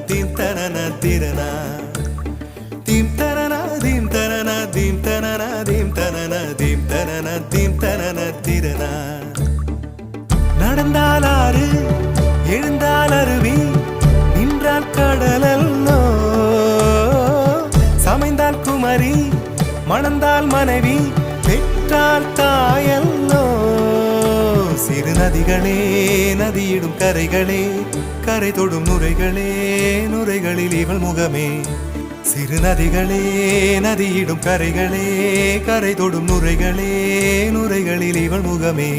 theme தனன திரனா theme தனனா theme தனனா தீம் தனனா தீம் தனனா தீம் தனனா தீம் தனன திரனா நடந்தால் ஆறு எழுந்தால் அருவி நின்றால் கடலல்லோ சமைந்தால் குமரி மணந்தால் மனைவி பெற்றால் தாயல்லோ சிறு நதிகளே நதியிடும் கரைகளே கரை தொடும் நுரைகளே நுரைகளில் இவள் முகமே சிறு நதிகளே நதியிடும் கரைகளே கரை தொடும் நுரைகளே நுரைகளில் இவள் முகமே